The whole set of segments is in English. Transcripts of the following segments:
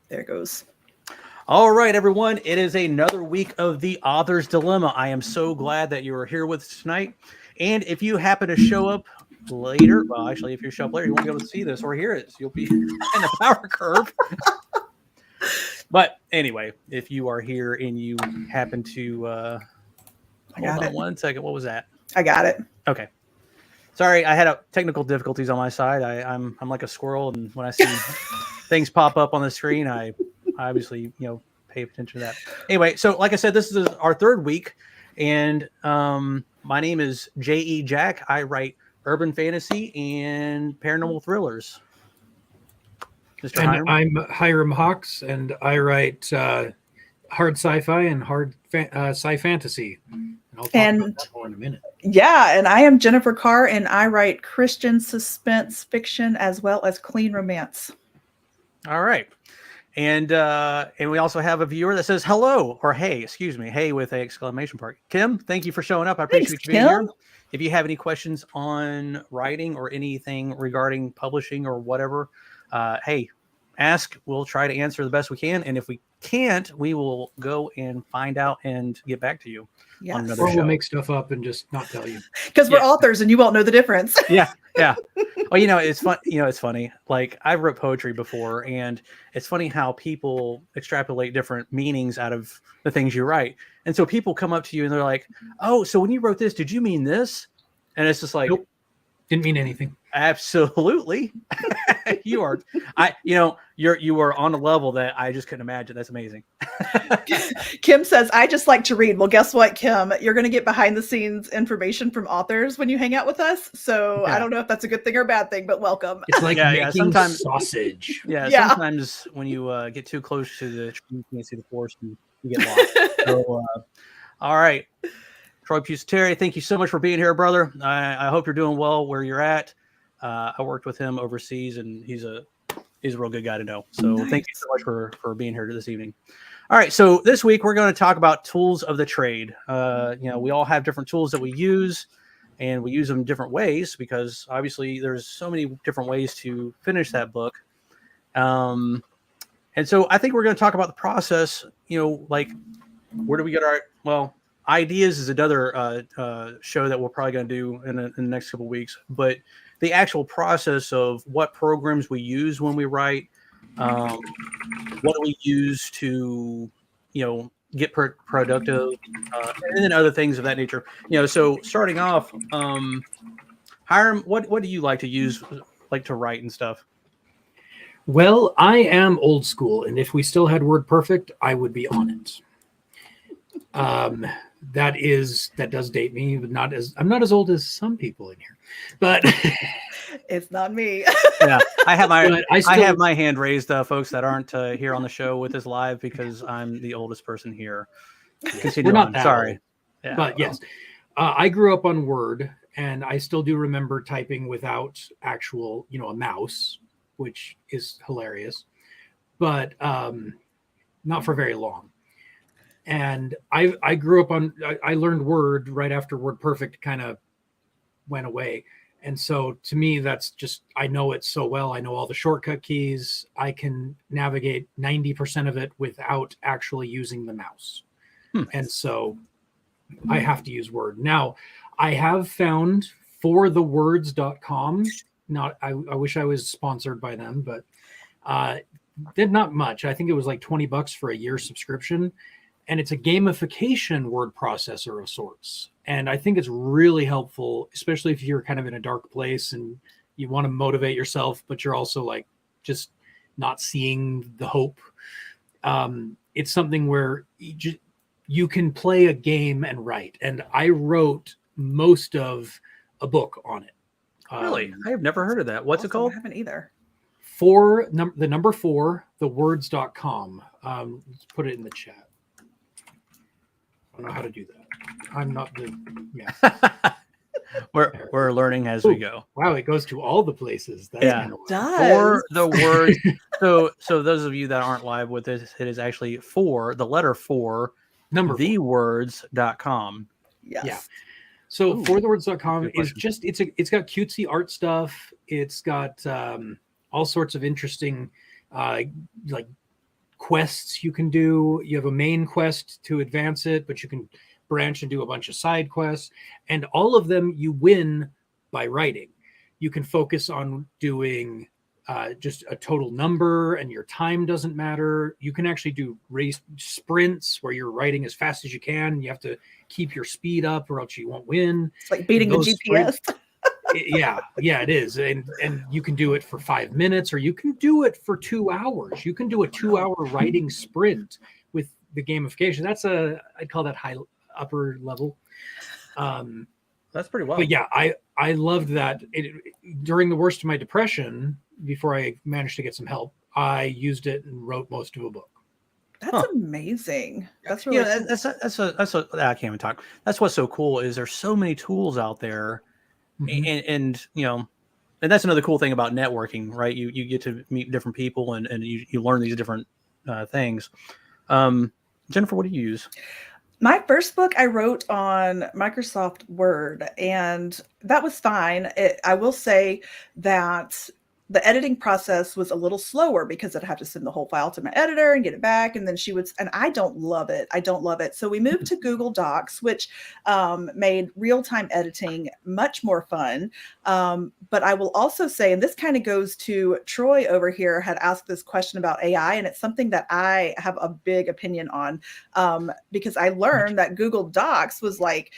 There it goes. All right, everyone. It is another week of The Author's Dilemma. I am so glad that you are here with us tonight. And if you happen to show up later, well, actually, if you show up later, you won't be able to see this or hear it. So you'll be in the power curve. But anyway, if you are here and you happen to... hold on one second. What was that? I got it. Okay. Sorry, I had technical difficulties on my side. I'm like a squirrel, and when I see things pop up on the screen, I obviously pay attention to that. Anyway, so like I said, this is our third week, and my name is J.E. Jack. I write urban fantasy and paranormal thrillers. Mr. And Hyrum? I'm Hyrum Hawks, and I write hard sci-fi and hard sci fantasy. And I'll talk about that more in a minute. Yeah, and I am Jennifer Carr, and I write Christian suspense fiction as well as clean romance. All right. And we also have a viewer that says hello, or hey, excuse me, hey with an exclamation mark. Kim, thank you for showing up. I appreciate you being here. If you have any questions on writing or anything regarding publishing or whatever, hey, ask. We'll try to answer the best we can. And if we can't, we will go and find out and get back to you on another show. We'll make stuff up and just not tell you. Because we're authors and you won't know the difference. Yeah. Well, it's fun. It's funny. Like, I've wrote poetry before, and it's funny how people extrapolate different meanings out of the things you write. And so people come up to you and they're like, "Oh, so when you wrote this, did you mean this?" And it's just like, nope, didn't mean anything. Absolutely. You are on a level that I just couldn't imagine. That's amazing. Kim says, I just like to read. Well, guess what, Kim? You're going to get behind the scenes information from authors when you hang out with us. So I don't know if that's a good thing or a bad thing, but welcome. It's like making sometimes sausage. Yeah. Sometimes when you get too close to the tree, you can't see the forest and you get lost. So, all right. Troy Pusateri, thank you so much for being here, brother. I hope you're doing well where you're at. I worked with him overseas, and he's a real good guy to know. So Thank you so much for being here this evening. All right, so this week we're going to talk about tools of the trade. We all have different tools that we use, and we use them different ways because obviously there's so many different ways to finish that book. And so I think we're going to talk about the process. Like, where do we get our ideas is another show that we're probably going to do in the next couple of weeks, but the actual process of what programs we use when we write, what do we use to, get productive, and then other things of that nature. So starting off, Hyrum, what do you like to use, like to write and stuff? Well, I am old school, and if we still had WordPerfect, I would be on it. That does date me, but I'm not as old as some people in here, but it's not me. Yeah, I have my hand raised, folks that aren't here on the show with us live because I'm the oldest person here. We're not that sorry, old. Yeah, but yes, I grew up on Word, and I still do remember typing without actual, a mouse, which is hilarious, but not for very long. And I grew up I learned Word right after WordPerfect kind of went away. And so to me, that's just, I know it so well. I know all the shortcut keys. I can navigate 90% of it without actually using the mouse. And so I have to use Word. Now, I have found forthewords.com. I wish I was sponsored by them, but did not much. I think it was like $20 for a year subscription. And it's a gamification word processor of sorts. And I think it's really helpful, especially if you're kind of in a dark place and you want to motivate yourself, but you're also like just not seeing the hope. It's something where you can play a game and write. And I wrote most of a book on it. Really? I have never heard of that. What's it called? I haven't either. The number 4, thewords.com. Let's put it in the chat. I don't know how to do that. I'm not the we're learning as we go. Wow, it goes to all the places. That's kind of for the word. So those of you that aren't live with this, it is actually the letter 4, thewords.com. Yes. Yeah. So forthewords.com is just it's got cutesy art stuff. It's got all sorts of interesting like quests you can do. You have a main quest to advance it, but you can branch and do a bunch of side quests, and all of them you win by writing. You can focus on doing just a total number, and your time doesn't matter. You can actually do race sprints where you're writing as fast as you can. You have to keep your speed up or else you won't win. It's like beating the GPS. Yeah, it is. And you can do it for 5 minutes, or you can do it for 2 hours. You can do a 2-hour writing sprint with the gamification. I'd call that upper level. That's pretty well. But yeah, I loved that. During the worst of my depression, before I managed to get some help, I used it and wrote most of a book. That's amazing. That's really cool. That's I can't even talk. That's what's so cool is there's so many tools out there, and and that's another cool thing about networking, right? You get to meet different people and you learn these different things. Jennifer, what do you use? My first book I wrote on Microsoft Word, and that was fine. I will say that the editing process was a little slower because I'd have to send the whole file to my editor and get it back. And then and I don't love it. So we moved to Google Docs, which made real-time editing much more fun. But I will also say, and this kind of goes to Troy over here had asked this question about AI, and it's something that I have a big opinion on because I learned that Google Docs was like,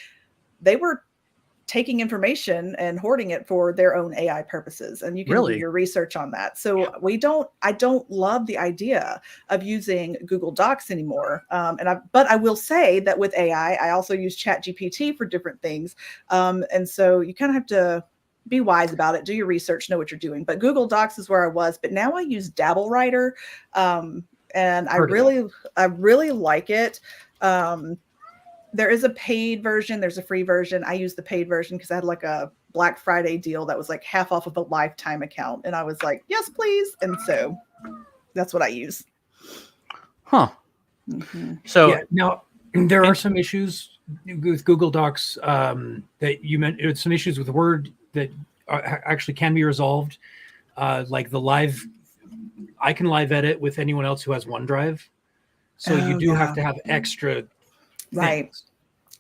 they were taking information and hoarding it for their own AI purposes. And you can do your research on that. So I don't love the idea of using Google Docs anymore. But I will say that with AI, I also use ChatGPT for different things. And so you kind of have to be wise about it, do your research, know what you're doing. But Google Docs is where I was, but now I use DabbleWriter. And I really like it. There is a paid version. There's a free version. I use the paid version because I had like a Black Friday deal that was like half off of a lifetime account. And I was like, yes, please. And so that's what I use. Huh. So now there are some issues with Google Docs that you mentioned. Some issues with Word that actually can be resolved. Like I can live edit with anyone else who has OneDrive. So you do have to have extra things.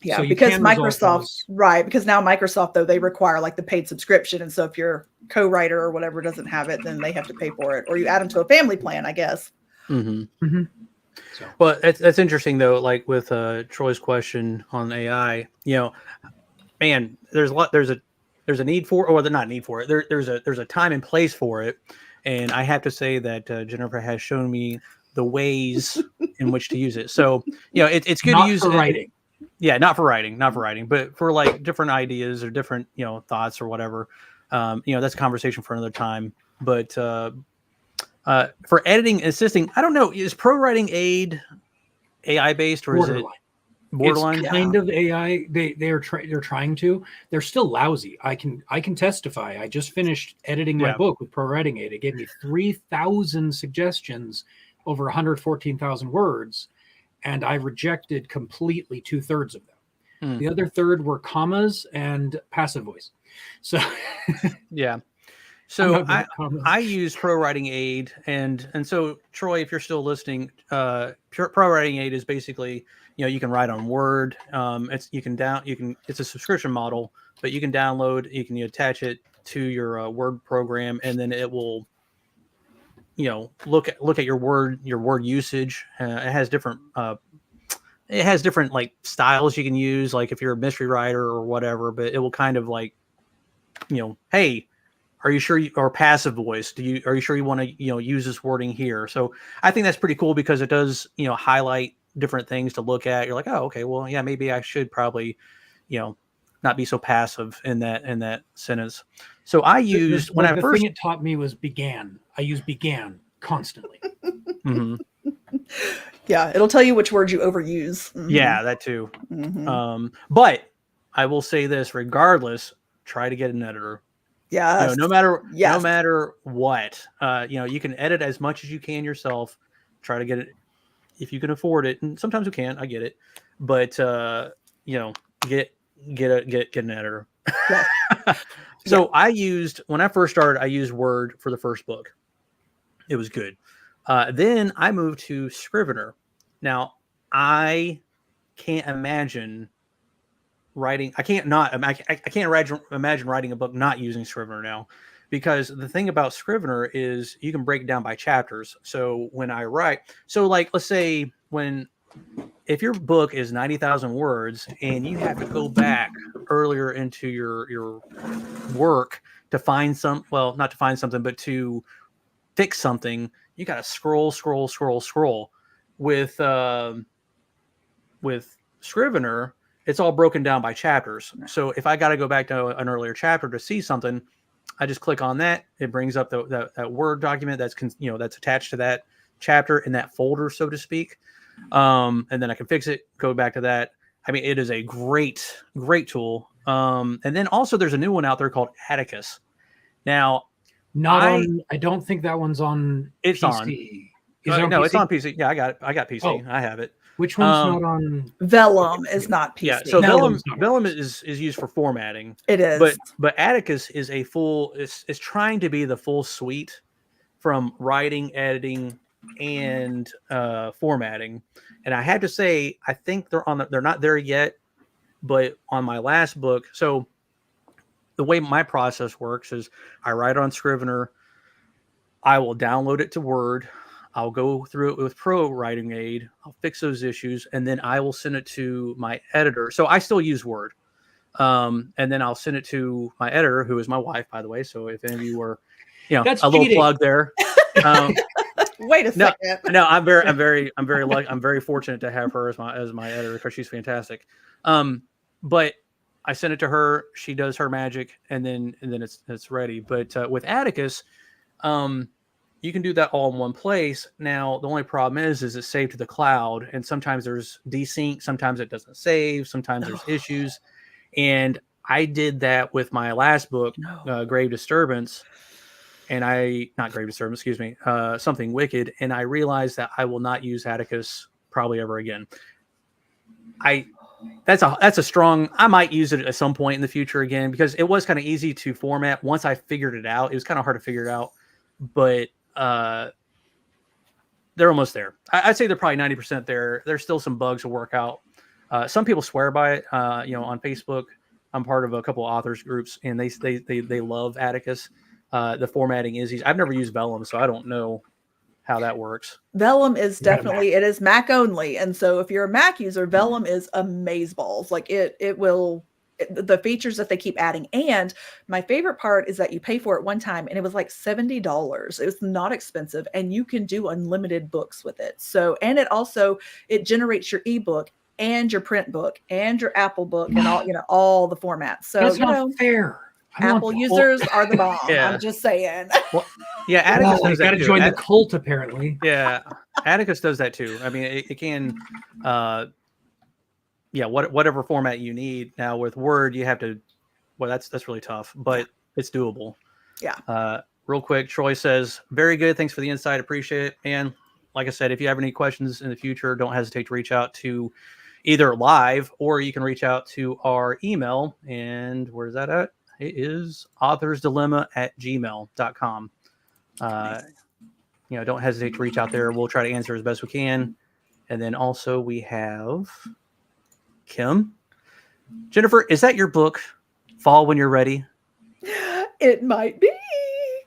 Yeah, so because Microsoft, because now Microsoft, though, they require like the paid subscription. And so if your co-writer or whatever doesn't have it, then they have to pay for it, or you add them to a family plan, I guess. So. Well, that's interesting, though, like with Troy's question on AI, man, there's a need for, or not need for it. There's a time and place for it. And I have to say that Jennifer has shown me the ways in which to use it. So, it's good to use for writing. Yeah, not for writing, but for like different ideas or different, thoughts or whatever. That's a conversation for another time. But for editing and assisting, I don't know, is ProWritingAid AI based or Borderline. Is it borderline? It's kind of AI. They're trying to. They're still lousy. I can testify. I just finished editing my book with ProWritingAid. It gave me 3,000 suggestions over 114,000 words, and I rejected completely 2/3 of them. The other third were commas and passive voice. So So I use ProWritingAid, and so Troy, if you're still listening, ProWritingAid is basically you can write on Word. It's a subscription model, but you can download, you can attach it to your Word program, and then it will look at your word usage. It has different like styles you can use, like if you're a mystery writer or whatever, but it will kind of like hey, are you sure or passive voice, are you sure you want to use this wording here? So I think that's pretty cool because it does highlight different things to look at. You're like, oh, okay, well, yeah, maybe I should probably not be so passive in that sentence. So I used the thing it taught me was began. I use began constantly. Yeah, it'll tell you which words you overuse. Yeah, that too. But I will say this: regardless, try to get an editor. Yeah, no matter what, you can edit as much as you can yourself. Try to get it if you can afford it, and sometimes you can't. I get it, but get an editor. Yeah. So when I first started, I used Word for the first book. It was good. Then I moved to Scrivener. Now, I can't imagine writing. I can't imagine writing a book not using Scrivener now, because the thing about Scrivener is you can break it down by chapters. So when I write, so like let's say if your book is 90,000 words and you have to go back earlier into your work to find not to find something, but to fix something, you got to scroll. With Scrivener, it's all broken down by chapters. So if I got to go back to an earlier chapter to see something, I just click on that. It brings up that Word document that's attached to that chapter in that folder, so to speak. And then I can fix it, go back to that. I mean, it is a great tool. And then also there's a new one out there called Atticus. Now, I don't think that one's on. It's PC. on. No, it's on PC. Yeah, I got PC. Oh. I have it. Which one's not on? Vellum is not PC. Yeah, so Vellum is used for formatting. It is. But Atticus is is trying to be the full suite from writing, editing, and formatting. And I had to say, I think they're not there yet, but on my last book, so the way my process works is I write on Scrivener, I will download it to Word, I'll go through it with ProWritingAid, I'll fix those issues, and then I will send it to my editor. So I still use Word. And then I'll send it to my editor, who is my wife, by the way. So if any of you were, That's a cheating. little plug there. Wait a second. No, I'm very lucky. I'm very fortunate to have her as my editor, because she's fantastic. But I send it to her, she does her magic, and then it's ready. But with Atticus, you can do that all in one place. Now, the only problem is it's saved to the cloud, and sometimes there's desync, sometimes it doesn't save, sometimes there's issues. And I did that with my last book, Grave Disturbance, and not Grave Disturbance, excuse me, Something Wicked, and I realized that I will not use Atticus probably ever again. That's a strong. I might use it at some point in the future again, because it was kind of easy to format once I figured it out. It was kind of hard to figure it out, but they're almost there. I'd say they're probably 90% there. There's still some bugs to work out. Some people swear by it. On Facebook, I'm part of a couple of authors groups, and they love Atticus. The formatting is easy. I've never used Vellum, so I don't know how that works. Vellum is definitely, it is Mac only. And so if you're a Mac user, Vellum is amazeballs. Like the features that they keep adding. And my favorite part is that you pay for it one time, and it was like $70. It was not expensive, and you can do unlimited books with it. So, and it generates your ebook and your print book and your Apple book and all the formats. So that's not fair. Apple users are the bomb. Yeah. I'm just saying. Well, yeah, Atticus does that got to too. join the cult, apparently. Yeah, Atticus does that too. I mean, it can, whatever format you need. Now with Word, you have to. Well, that's really tough, but it's doable. Yeah. Real quick, Troy says, "Very good. Thanks for the insight. Appreciate it." And like I said, if you have any questions in the future, don't hesitate to reach out to either live, or you can reach out to our email. And where's that at? It is authorsdilemma@gmail.com. Don't hesitate to reach out there. We'll try to answer as best we can. And then also we have Kim. Jennifer, is that your book, Fall When You're Ready? It might be.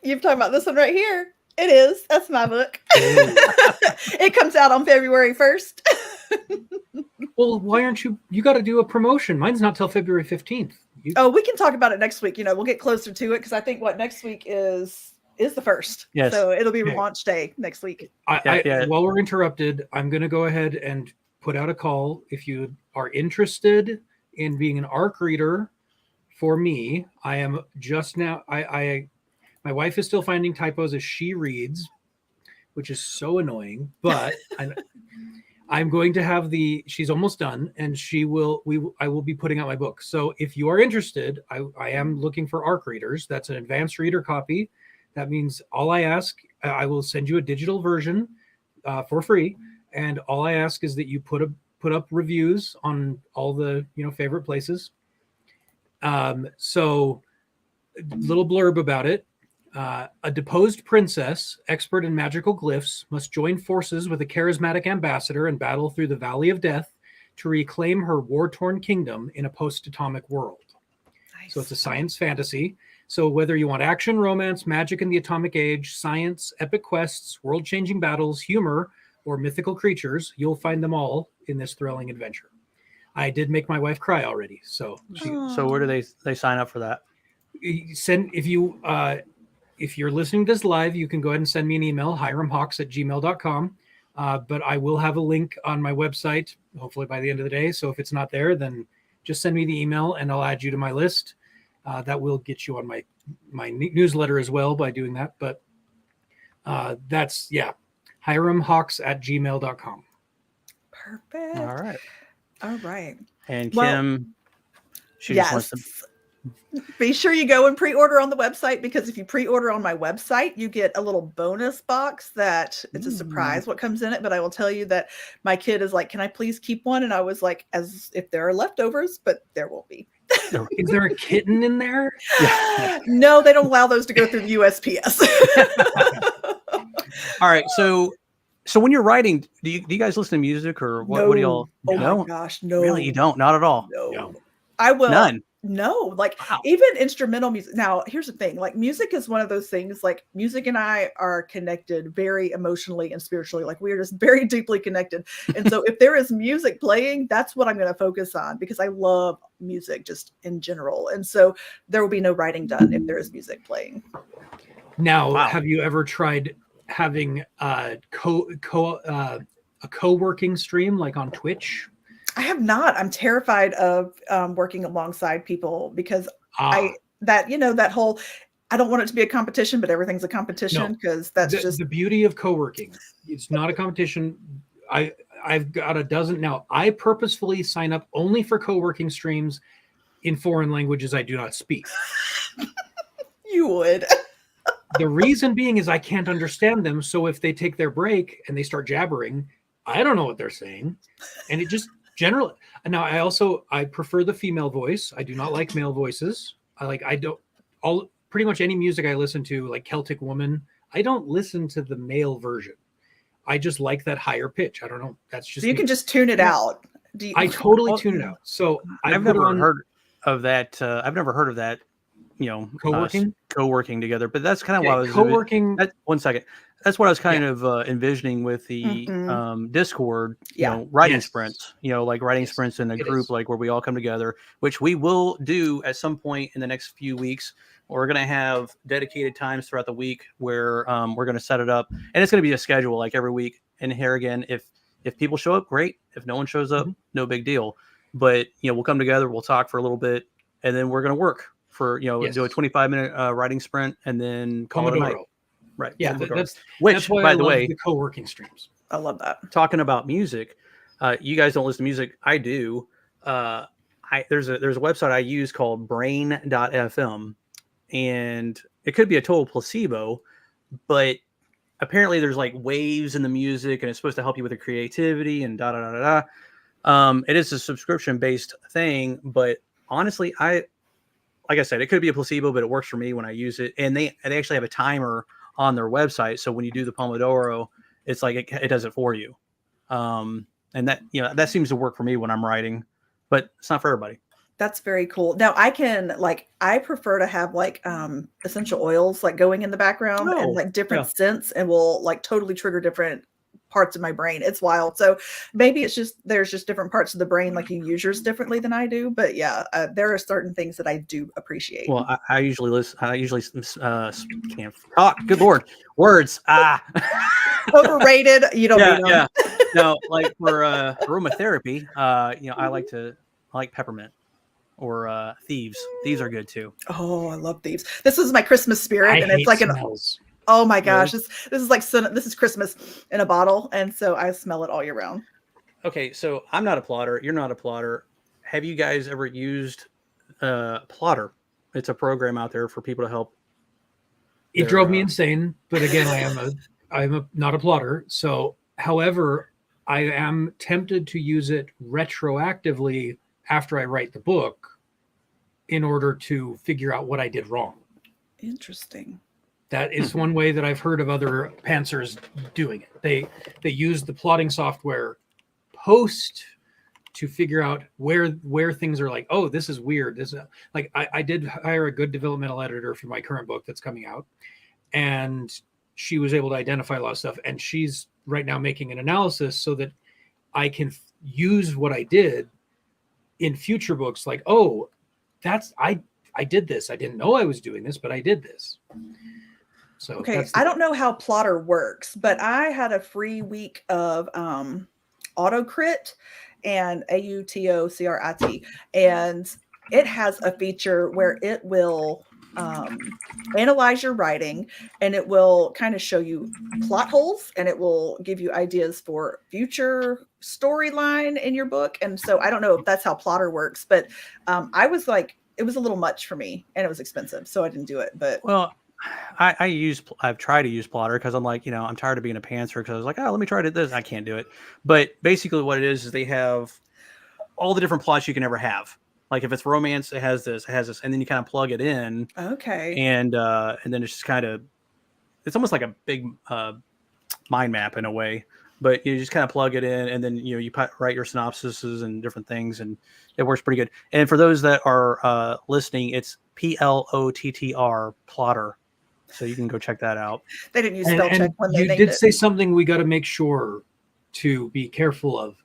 You're talking about this one right here. It is. That's my book. It comes out on February 1st. Well, why aren't you got to do a promotion? Mine's not till February 15th. We can talk about it next week. We'll get closer to it, because I think next week is the 1st. Yes. So it'll be launch day next week. While we're interrupted, I'm going to go ahead and put out a call. If you are interested in being an ARC reader for me, I am just now. My wife is still finding typos as she reads, which is so annoying. But I'm going to have she's almost done, and I will be putting out my book. So if you are interested, I am looking for ARC readers. That's an advanced reader copy. That means all I ask, I will send you a digital version for free. And all I ask is that you put up reviews on all the favorite places. So little blurb about it. A deposed princess, expert in magical glyphs, must join forces with a charismatic ambassador and battle through the Valley of Death to reclaim her war-torn kingdom in a post-atomic world. Nice. So it's a science fantasy. So whether you want action, romance, magic in the atomic age, science, epic quests, world-changing battles, humor, or mythical creatures, you'll find them all in this thrilling adventure. I did make my wife cry already. So So where do they sign up for that? If you're listening to this live, you can go ahead and send me an email, hyrumhawks@gmail.com. But I will have a link on my website, hopefully by the end of the day. So if it's not there, then just send me the email and I'll add you to my list. That will get you on my newsletter as well by doing that. But that's, hyrumhawks@gmail.com. Perfect. All right. And Kim, she just wants to... Be sure you go and pre-order on the website, because if you pre-order on my website, you get a little bonus box that it's a surprise what comes in it. But I will tell you that my kid is like, can I please keep one? And I was like, as if there are leftovers, but there won't be. Is there a kitten in there? Yeah. No, they don't allow those to go through the USPS. All right. So when you're writing, do you guys listen to music, or what? No. What do y'all? Oh no? my gosh, no. Really, you don't? Not at all. No. I will. None. No, like Wow. even instrumental music. Now, here's the thing, like music is one of those things, like music and I are connected very emotionally and spiritually. Like we are just very deeply connected. And so if there is music playing, that's what I'm going to focus on, because I love music just in general. And so there will be no writing done if there is music playing. Now, have you ever tried having a co-working stream like on Twitch? I have not. I'm terrified of working alongside people, because that whole, I don't want it to be a competition, but everything's a competition, because that's just the beauty of co-working. It's not a competition. I've got a dozen now. I purposefully sign up only for co-working streams in foreign languages I do not speak. You would. The reason being is I can't understand them. So if they take their break and they start jabbering, I don't know what they're saying. And it just generally, now I prefer the female voice. I do not like male voices. Pretty much any music I listen to, like Celtic Woman, I don't listen to the male version. I just like that higher pitch. I don't know. That's just, so you can just tune it out. I totally tune it out. So I've never heard of that. I've never heard of that. Co-working together, but that's kind of what I was co-working. One second. That's what I was kind of envisioning with the Discord, writing sprints, like writing sprints in a group, like where we all come together, which we will do at some point in the next few weeks. We're going to have dedicated times throughout the week where we're going to set it up, and it's going to be a schedule like every week. And here again, if people show up, great. If no one shows up, no big deal. But we'll come together, we'll talk for a little bit, and then we're going to work for do a 25-minute writing sprint, and then call it a night. Right. Yeah. That's why by the way, the co-working streams. I love that. Talking about music, you guys don't listen to music. I do. There's a website I use called brain.fm, and it could be a total placebo, but apparently there's like waves in the music, and it's supposed to help you with the creativity and da da da da. It is a subscription based thing, but honestly, like I said, it could be a placebo, but it works for me when I use it. And they actually have a timer on their website, so when you do the Pomodoro, it's like it does it for you. And that seems to work for me when I'm writing, but it's not for everybody. That's very cool. Now I prefer to have essential oils like going in the background and like different scents, and will like totally trigger different parts of my brain. It's wild. So maybe it's just there's just different parts of the brain, like you use yours differently than I do. But there are certain things that I do appreciate. Well, I usually listen. I usually can't talk. Good Lord, words. Overrated. You don't need them. Yeah. No, like for aromatherapy, I like peppermint or thieves. Thieves are good too. Oh, I love thieves. This is my Christmas spirit, and it's like smells. Oh my gosh, this is like this is Christmas in a bottle, and so I smell it all year round. Okay, so I'm not a plotter. You're not a plotter. Have you guys ever used Plotter? It's a program out there for people to help. It drove me insane, but again, I'm not a plotter. So, however, I am tempted to use it retroactively after I write the book in order to figure out what I did wrong. Interesting. That is one way that I've heard of other pantsers doing it. They use the plotting software post to figure out where things are like, oh, this is weird. This is like I did hire a good developmental editor for my current book that's coming out, and she was able to identify a lot of stuff. And she's right now making an analysis so that I can use what I did in future books. Like, oh, I did this. I didn't know I was doing this, but I did this. So okay, I don't know how Plotter works, but I had a free week of Autocrit and AUTOCRIT, and it has a feature where it will analyze your writing, and it will kind of show you plot holes, and it will give you ideas for future storyline in your book. And so I don't know if that's how Plotter works, but I was like, it was a little much for me, and it was expensive, so I didn't do it. But Well, I've tried to use Plotter because I'm like, I'm tired of being a pantser, because I was like, oh, let me try to do this. I can't do it. But basically what it is they have all the different plots you can ever have. Like if it's romance, it has this, and then you kind of plug it in. okay. And then it's just kind of, it's almost like a big mind map in a way, but you just kind of plug it in, and then, you write your synopsises and different things, and it works pretty good. And for those that are listening, it's PLOTTR, Plotter. So you can go check that out. They didn't use spell check when they you named did it. say something we got to make sure to be careful of.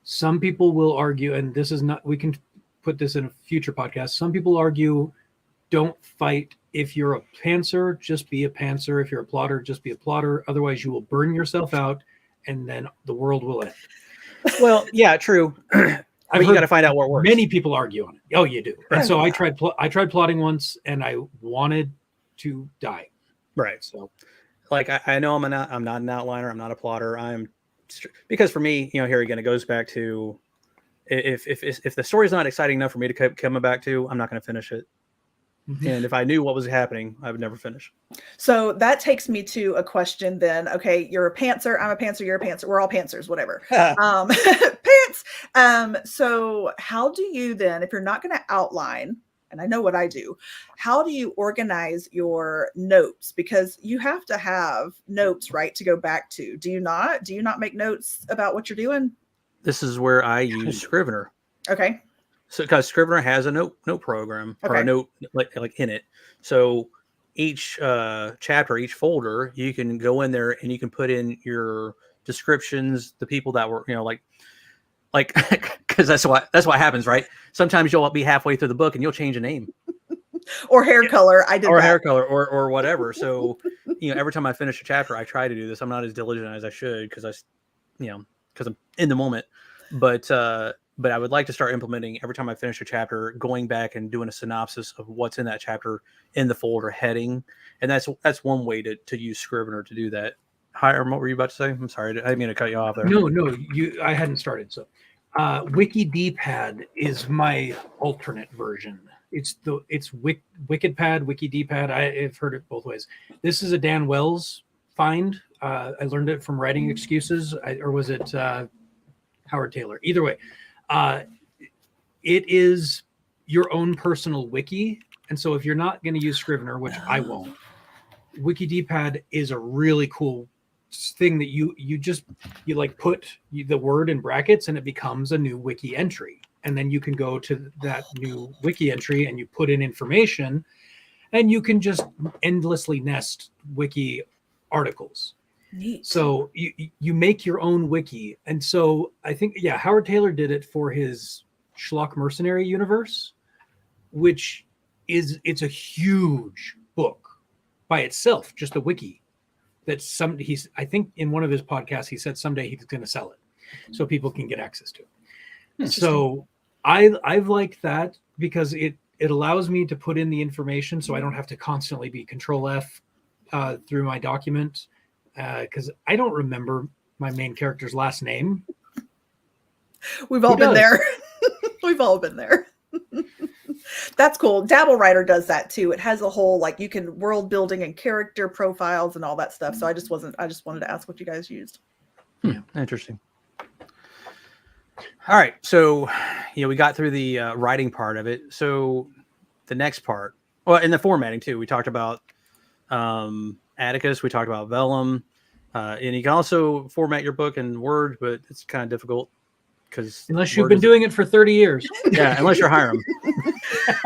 Some people will argue, and this is not, we can put this in a future podcast. Some people argue, don't fight. If you're a pantser, just be a pantser. If you're a plotter, just be a plotter. Otherwise you will burn yourself out, and then the world will end. Well, yeah, true. But you got to find out what works. Many people argue on it. Oh, you do. And so Yeah. I tried plotting once, and I wanted to die. Right. So, like I know I'm not an outliner. I'm not a plotter. Because for me, here again, it goes back to if the story's not exciting enough for me to come back to, I'm not going to finish it. And if I knew what was happening, I would never finish. So that takes me to a question then. Okay, you're a pantser, I'm a pantser, you're a pantser, we're all pantsers, whatever. Pants. So how do you then, if you're not going to outline, and I know what I do, how do you organize your notes? Because you have to have notes, right, to go back to. Do you not? Do you not make notes about what you're doing? This is where I use Scrivener. Okay. So because Scrivener has a note program, or a note like in it. So each chapter, each folder, you can go in there and you can put in your descriptions, the people that were, like because that's what happens, right? Sometimes you'll be halfway through the book and you'll change a name or hair color. I did or that. hair color or whatever. So every time I finish a chapter, I try to do this. I'm not as diligent as I should because because I'm in the moment, but I would like to start implementing every time I finish a chapter, going back and doing a synopsis of what's in that chapter in the folder heading. And that's one way to use Scrivener to do that. Hyrum, what were you about to say? I'm sorry. I didn't mean to cut you off there. No, I hadn't started. So WikiDpad is my alternate version. It's WikiDpad, WikiDpad. I've heard it both ways. This is a Dan Wells find. I learned it from Writing Excuses, or was it Howard Taylor? Either way. It is your own personal wiki. And so if you're not going to use Scrivener, which I won't, WikiDpad is a really cool thing that you like put the word in brackets and it becomes a new wiki entry. And then you can go to that new wiki entry and you put in information, and you can just endlessly nest wiki articles. Neat. So you make your own wiki. And so I think, Howard Taylor did it for his Schlock Mercenary universe, which it's a huge book by itself, just a wiki that I think in one of his podcasts, he said someday he's going to sell it so people can get access to it. So I've liked that because it allows me to put in the information so I don't have to constantly be Control F through my document. Because I don't remember my main character's last name. We've all been there. We've all been there. That's cool. DabbleWriter does that too. It has a whole, you can world building and character profiles and all that stuff. So I just wanted to ask what you guys used. Interesting. All right. So, we got through the writing part of it. So the next part, well, in the formatting too, we talked about Atticus, we talked about Vellum. And you can also format your book in Word, but it's kind of difficult because unless you've been doing it for 30 years. Yeah, unless you're Hyrum.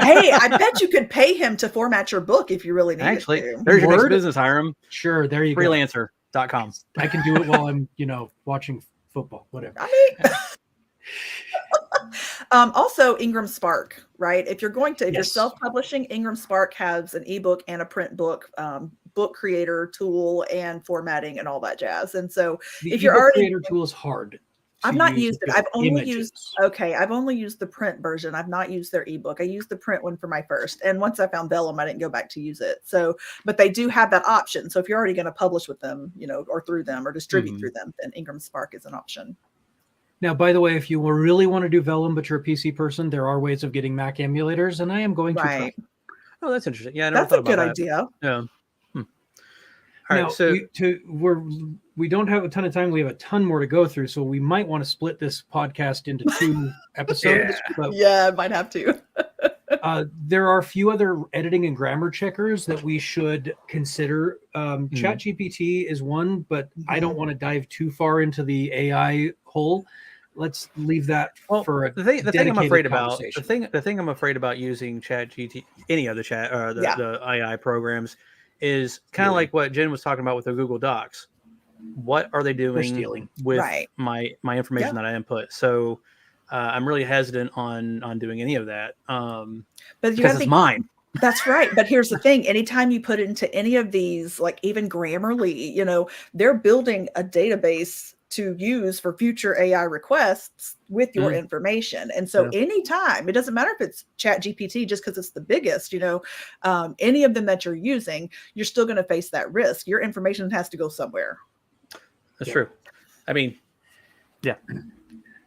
Hey, I bet you could pay him to format your book if you really needed Actually, to. there's your next Word? business, Hyrum. Sure, there you go. Freelancer.com. I can do it while I'm, watching football, whatever. I mean, also Ingram Spark, right? If you're Yes. self-publishing, Ingram Spark has an ebook and a print book, book creator tool and formatting and all that jazz. And so The if you're ebook already creator tool is hard. I've not used it. I've only used the print version. I've not used their ebook. I used the print one for my first. And once I found Vellum, I didn't go back to use it. So, but they do have that option. So if you're already going to publish with them, or through them or distribute through them, then Ingram Spark is an option. Now, by the way, if you really want to do Vellum, but you're a PC person, there are ways of getting Mac emulators, and I am going to try. Oh, that's interesting. Yeah, I never That's thought a good about idea. that. Yeah. All right, so we don't have a ton of time. We have a ton more to go through, so we might want to split this podcast into 2 episodes. But, yeah, might have to. there are a few other editing and grammar checkers that we should consider. ChatGPT is one, but I don't want to dive too far into the AI hole. Let's leave that for a the thing I'm afraid about. conversation. The thing I'm afraid about using ChatGPT, any of the chat or the AI programs, is kind of like what Jen was talking about with the Google Docs. What are they doing with my information that I input? So I'm really hesitant on doing any of that. But because it's mine. That's right. But here's the thing. Anytime you put it into any of these, like even Grammarly, they're building a database to use for future AI requests with your information. And so anytime, it doesn't matter if it's ChatGPT, just because it's the biggest, any of them that you're using, you're still going to face that risk. Your information has to go somewhere. That's true. I mean, yeah.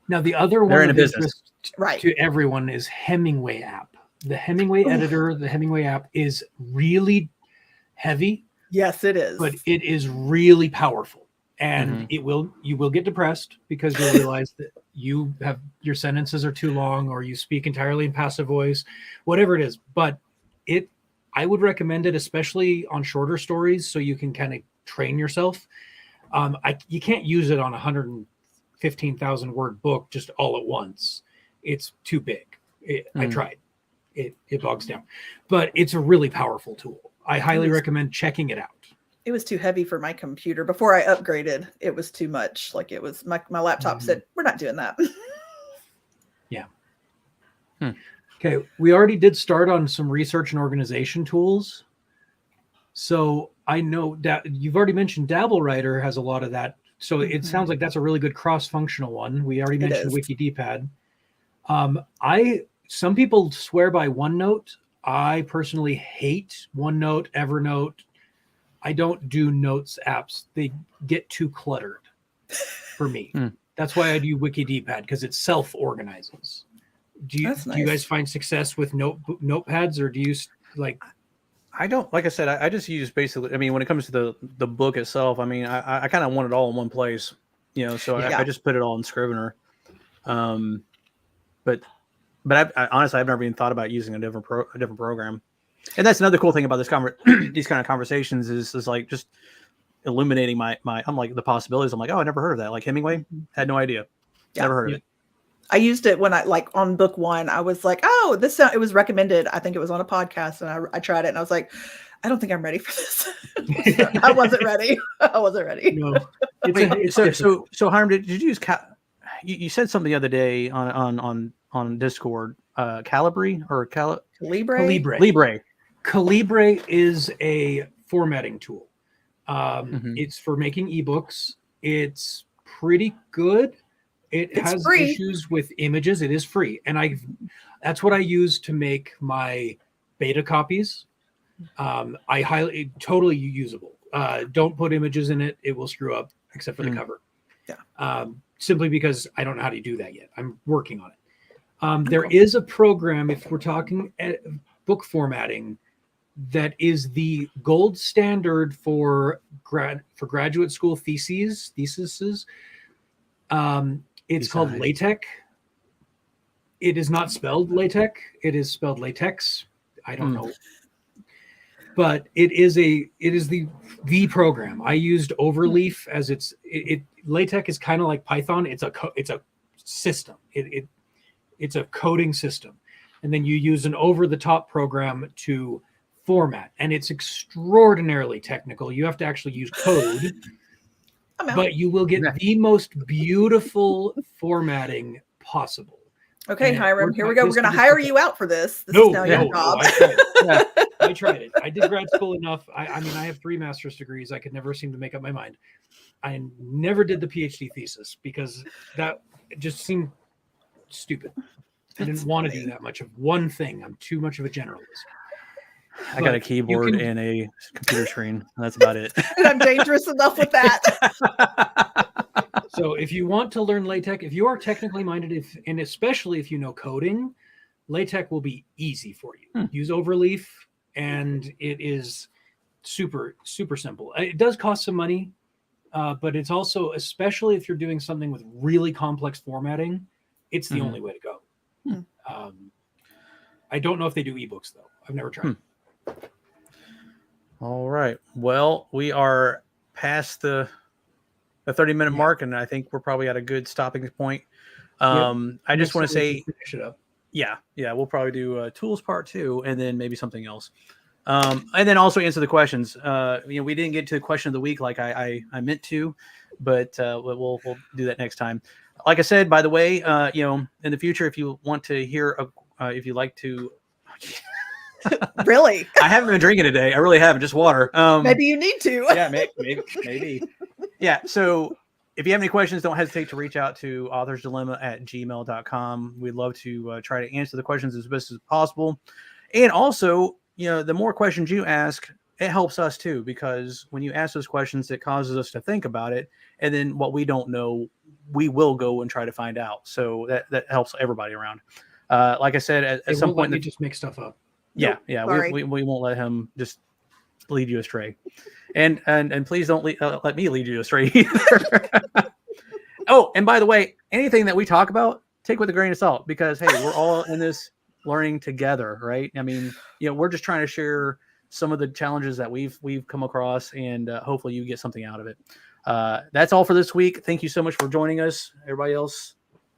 Now, the other one they're in a business to everyone is Hemingway App. The Hemingway editor, the Hemingway app is really heavy. Yes, it is. But it is really powerful. And you will get depressed because you'll realize that your sentences are too long, or you speak entirely in passive voice, whatever it is. But I would recommend it, especially on shorter stories, so you can kind of train yourself. You can't use it on a 115,000 word book just all at once. It's too big. I tried. It bogs down. But it's a really powerful tool. I highly recommend checking it out. It was too heavy for my computer. Before I upgraded, it was too much. Like it was my laptop said, we're not doing that. Yeah. Okay. We already did start on some research and organization tools. So I know that you've already mentioned DabbleWriter has a lot of that. So it sounds like that's a really good cross-functional one. We already mentioned WikiDpad. Some people swear by OneNote. I personally hate OneNote, Evernote. I don't do notes apps. They get too cluttered for me. That's why I do WikiDpad, because it self-organizes. Do you guys find success with notepads, or do you like? I don't. Like I said, I just use basically. I mean, when it comes to the book itself, I mean, I kind of want it all in one place, So I just put it all in Scrivener. But I honestly, I've never even thought about using a different program. And that's another cool thing about these kind of conversations is like just illuminating my I'm like the possibilities. I'm like, oh, I never heard of that. Like Hemingway, had no idea. Never heard of it. I used it when on book 1, I was like, oh, it was recommended. I think it was on a podcast, and I tried it, and I was like, I don't think I'm ready for this. I wasn't ready. No. So Hyrum, did you use you said something the other day on Discord, Calibre or Calibre? Calibre is a formatting tool. It's for making ebooks. It's pretty good. It's has free. Issues with images. It is free, and that's what I use to make my beta copies. Totally usable. Don't put images in it; it will screw up, except for the cover. Yeah. Simply because I don't know how to do that yet. I'm working on it. There is a program, if we're talking book formatting, that is the gold standard for graduate school theses. It's called LaTeX. It is not spelled LaTeX. It is spelled latex. I don't know. but it is the program. I used Overleaf as LaTeX is kind of like Python. It's a system. It's a coding system, and then you use an over-the-top program to format, and it's extraordinarily technical. You have to actually use code, but you will get the most beautiful formatting possible. Okay, Hyrum, here we go. We're going to hire you out for this. This is now your job. I tried it. I did grad school enough. I mean, I have 3 master's degrees. I could never seem to make up my mind. I never did the PhD thesis because that just seemed stupid. I didn't want to do that much of one thing. I'm too much of a generalist. I got a keyboard and a computer screen. That's about it. And I'm dangerous enough with that. So if you want to learn LaTeX, if you are technically minded, and especially if you know coding, LaTeX will be easy for you. Use Overleaf, and it is super, super simple. It does cost some money, but it's also, especially if you're doing something with really complex formatting, it's the only way to go. I don't know if they do eBooks, though. I've never tried. All right. Well, we are past the 30-minute mark, and I think we're probably at a good stopping point. I just want to say, finish it up. Yeah, we'll probably do tools part 2, and then maybe something else, and then also answer the questions. We didn't get to the question of the week like I meant to, but we'll do that next time. Like I said, by the way, in the future, if you want to hear, if you like to. Really? I haven't been drinking today. I really haven't, just water. Maybe you need to. Yeah, maybe. Yeah. So if you have any questions, don't hesitate to reach out to authorsdilemma@gmail.com. We'd love to try to answer the questions as best as possible. And also, the more questions you ask, it helps us too, because when you ask those questions, it causes us to think about it. And then what we don't know, we will go and try to find out. So that helps everybody around. Like I said, at some point, you just make stuff up. Yeah, we won't let him just lead you astray, and please don't let me lead you astray either. Oh, and by the way, anything that we talk about, take with a grain of salt, because hey, we're all in this learning together, right? I mean, we're just trying to share some of the challenges that we've come across, and hopefully you get something out of it. That's all for this week. Thank you so much for joining us. Everybody else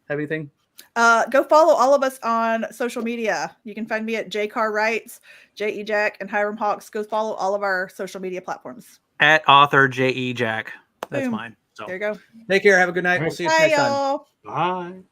have anything? Go follow all of us on social media. You can find me at jcarwrites, J.E. Jack, and Hyrum Hawks. Go follow all of our social media platforms. At author J.E. Jack. That's mine. So there you go. Take care. Have a good night. We'll see you next time. Bye.